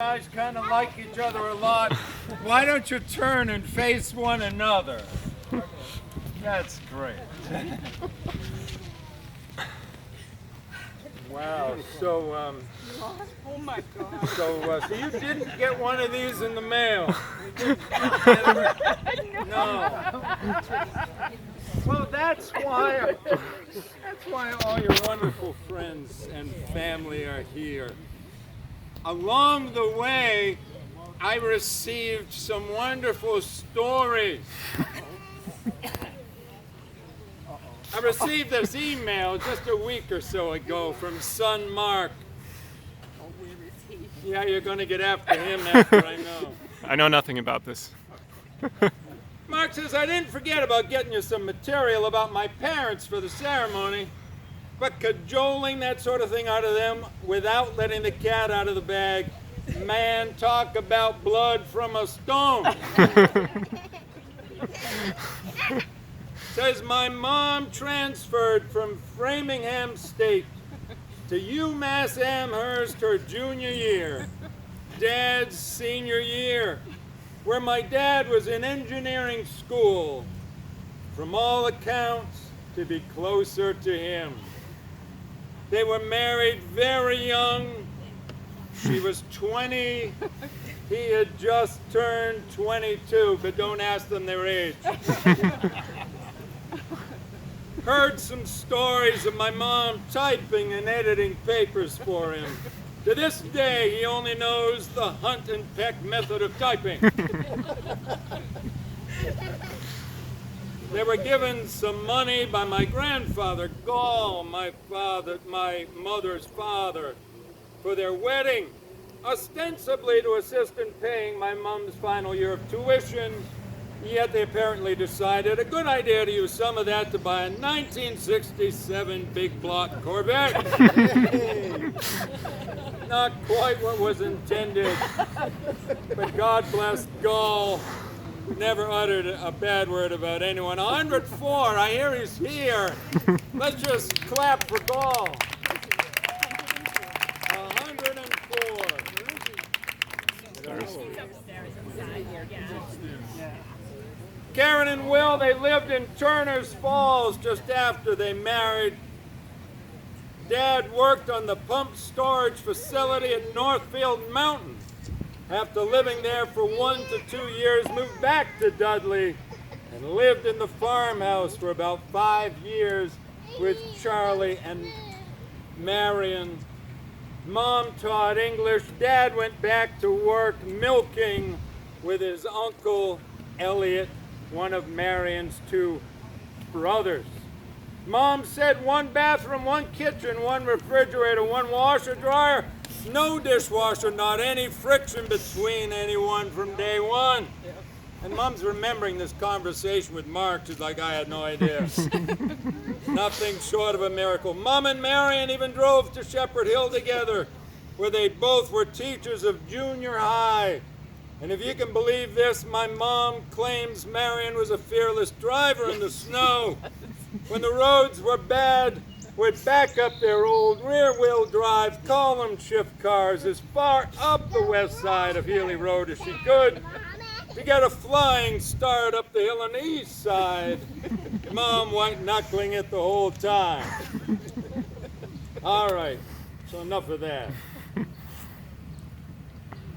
guys kind of like each other a lot. Why don't you turn and face one another? That's great. Wow. So, Oh my God. so you didn't get one of these in the mail? No. Well, that's why all your wonderful friends and family are here. Along the way, I received some wonderful stories. I received this email just a week or so ago from son Mark. Yeah, you're going to get after him after I know. I know nothing about this. Mark says, I didn't forget about getting you some material about my parents for the ceremony, but cajoling that sort of thing out of them without letting the cat out of the bag, man, talk about blood from a stone. Says my mom transferred from Framingham State to UMass Amherst her junior year, Dad's senior year, where my dad was in engineering school. From all accounts, to be closer to him. They were married very young. She was 20. He had just turned 22, but don't ask them their age. Heard some stories of my mom typing and editing papers for him. To this day, he only knows the hunt and peck method of typing. They were given some money by my grandfather, Gall, my mother's father, for their wedding, ostensibly to assist in paying my mom's final year of tuition, yet they apparently decided a good idea to use some of that to buy a 1967 big block Corvette. Not quite what was intended, but God bless Gall. Never uttered a bad word about anyone. 104, I hear he's here. Let's just clap for Gall. 104. Karen and Will, they lived in Turner's Falls just after they married. Dad worked on the pump storage facility at Northfield Mountain. After living there for 1 to 2 years, moved back to Dudley and lived in the farmhouse for about 5 years with Charlie and Marion. Mom taught English. Dad went back to work milking with his uncle Elliot, one of Marion's 2 brothers. Mom said 1 bathroom, 1 kitchen, 1 refrigerator, 1 washer, dryer, no dishwasher, not any friction between anyone from day one. And Mom's remembering this conversation with Mark. She's like, I had no idea. Nothing short of a miracle. Mom and Marion even drove to Shepherd Hill together, where they both were teachers of junior high. And if you can believe this, my mom claims Marion was a fearless driver in the snow. When the roads were bad, would back up their old rear-wheel drive column shift cars as far up the west side of Healy Road as she could to get a flying start up the hill on the east side. Mom white-knuckling it the whole time. All right, so enough of that.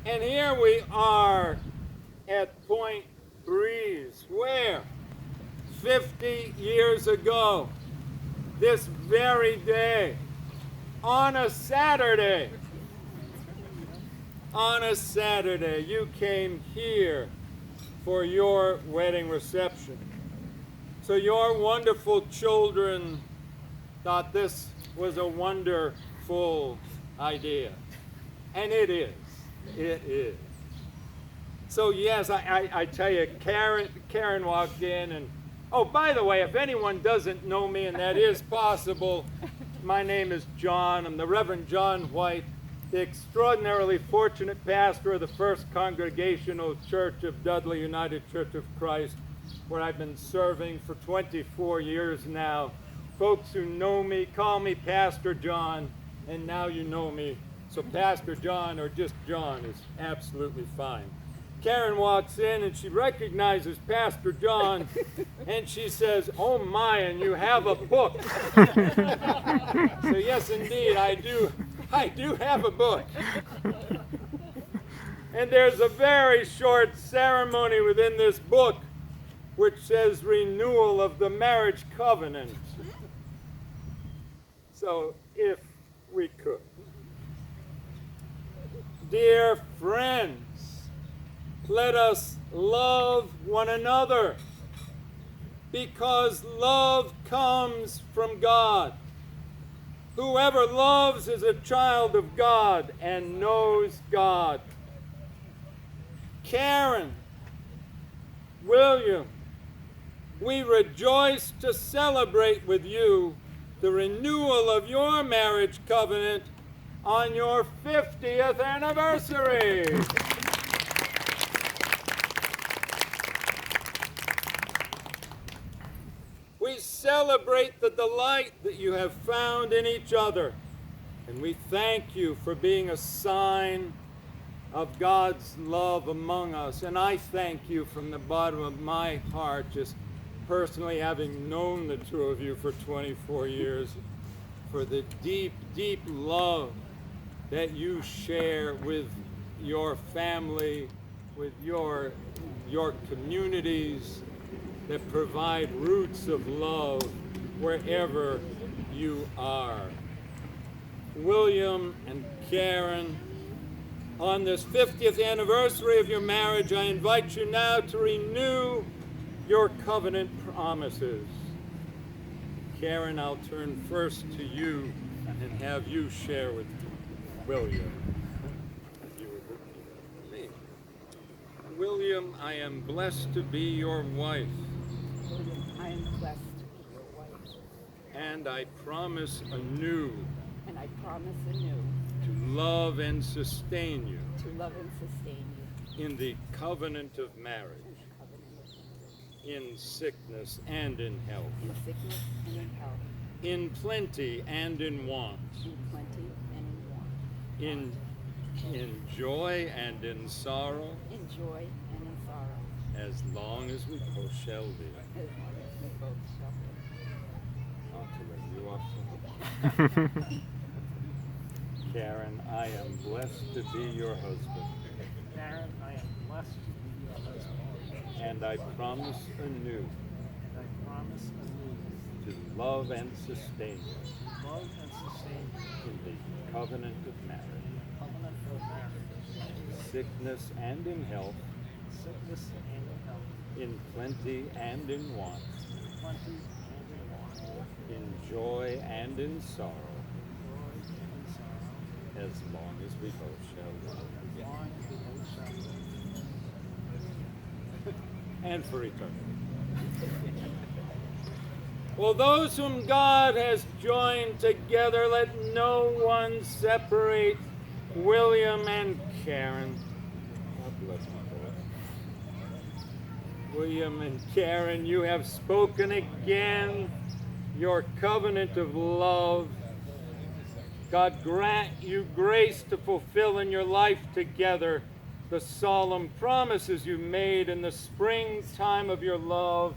And here we are at Point Breeze, where 50 years ago, this very day, on a Saturday, you came here for your wedding reception. So your wonderful children thought this was a wonderful idea. And it is. It is. So yes, I tell you, Karen walked in and, oh, by the way, if anyone doesn't know me, and that is possible, my name is John. I'm the Reverend John White, the extraordinarily fortunate pastor of the First Congregational Church of Dudley United Church of Christ, where I've been serving for 24 years now. Folks who know me call me Pastor John, and now you know me So Pastor John, or just John, is absolutely fine. Karen walks in and she recognizes Pastor John and she says, "Oh my, and you have a book." So yes, indeed, I do have a book. And there's a very short ceremony within this book which says renewal of the marriage covenant. So if we could. Dear friends, let us love one another, because love comes from God. Whoever loves is a child of God and knows God. Karen, William, we rejoice to celebrate with you the renewal of your marriage covenant on your 50th anniversary. We celebrate the delight that you have found in each other, and we thank you for being a sign of God's love among us. And I thank you from the bottom of my heart, just personally having known the two of you for 24 years, for the deep, deep love that you share with your family, with your communities, that provide roots of love wherever you are. William and Karen, on this 50th anniversary of your marriage, I invite you now to renew your covenant promises. Karen, I'll turn first to you and have you share with William. You were looking at me. William, I am blessed to be your wife. I am blessed to be your wife. And I promise anew And I promise anew to love and sustain you to love and sustain you in the covenant of in marriage, the covenant of marriage, in sickness and in health, in sickness and in health, in plenty and in want, in plenty and in want, in joy and in sorrow, in joy and in sorrow, as long as we both shall live. as long as we both shall live. Not to let you off so much. Karen, I am blessed to be your husband, Karen, I am blessed to be your husband, and I promise anew and I promise anew to love and sustain you to love and sustain you in the covenant of marriage, in the covenant of marriage, in sickness and in health, in sickness and in health, in plenty and in want, in plenty and in want, in joy and in sorrow, joy and in sorrow, as long as we both shall live. as long as we both shall live. And for eternity. Well, those whom God has joined together, let no one separate. William and Karen. God bless you both. William and Karen, you have spoken again your covenant of love. God grant you grace to fulfill in your life together the solemn promises you made in the springtime of your love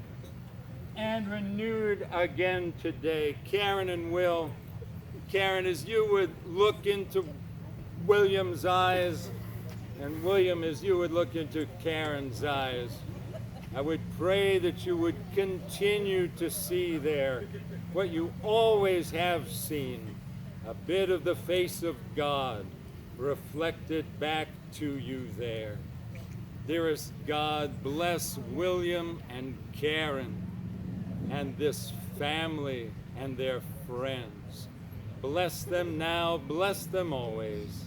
and renewed again today. Karen and Will, Karen, as you would look into William's eyes, and William, as you would look into Karen's eyes, I would pray that you would continue to see there what you always have seen, a bit of the face of God reflected back to you there. Dearest God, bless William and Karen and this family and their friends. Bless them now, bless them always.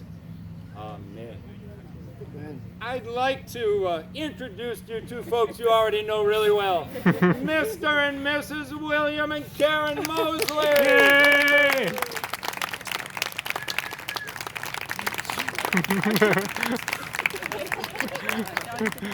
Amen. I'd like to introduce you to folks you already know really well. Mr. and Mrs. William and Karen Mosley. Yay!